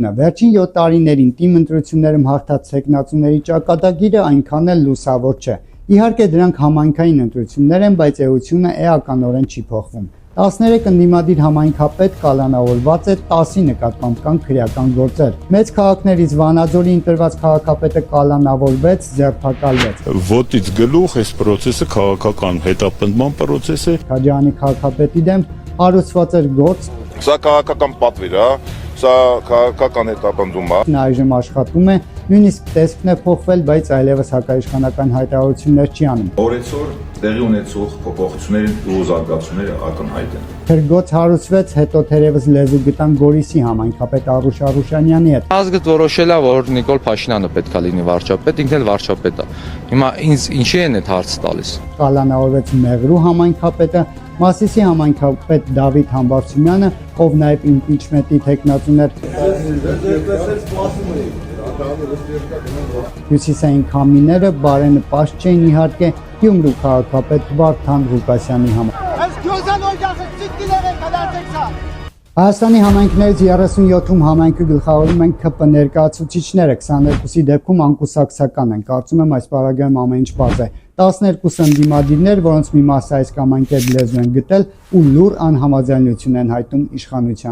Վերջին 7 տարիներին թիմ ընտրություններում հարթած թեկնածուների ճակատագիրը այնքան էլ լուսավոր չէ։ Իհարկե դրանք համայնքային ընտրություններ են, բայց էությունը էականորեն չի փոխվում։ 13 ընդդիմադիր համայնքապետ կալանավորված է 10-ի նկատմամբ կան քրեական գործեր։ Մեծ քաղաքներից Վանաձորի ընտրված քաղաքապետը կալանավորվեց, ձերբակալվեց։ Ոտից գլուխ այս process-ը քաղաքական հետապնդման process է։ Քաջարյանի քաղաքապետի դեմ հարուցված էր գործ։ Սա քաղաքական պատվիր է, սա քաղաքական հետապնդում է։ Նա այժմ աշխատում է, նույնիսկ տեսքն է փոխվել, բայց այլևս հակաիշխանական հայտարարություններ չի անում։ Օրեցօր տեղի ունեցող փոփոխությունների ու զարգացումները ակնհայտ են։ Թրգոց հարուցվեց, հետո թերևս լեզու գտան Գորիսի համայնքապետ Արուշ Արուշանյանի հետ։ Ազգը որոշել է, որ Նիկոլ Փաշինյանը պետք է լինի վարչապետ, ինքն էլ վարչապետ է։ Հիմա ինձ ինչի են այդ հարցը տալիս։ Կալանավորվեց Մեղրու համայնքապետը, Մասիսի համայնքապետ Դավիթ Համբարձումյանը, ով նաև իմպիչմենտի թեկնածուներ։ Հյուսիսային քամիները բարենպաստ չէին իհարկե Գյումրու քաղաքապետ Վարդան Ղուկասյանի համար։ Հայաստանի համայնքներից 37-ում համայնքը գլխավորում են ԿՊ ներկայացուցիչները, 22-ի դեպքում անկուսակցական են։ Կարծում եմ այս պարագայում ամեն ինչ պարզ է։ 12 ընդդիմադիրներ, որոնց մի մասը այս կամ այն կերպ լեզու են գտել ու լուր անհամաձայնություն են հայտնում իշխանության։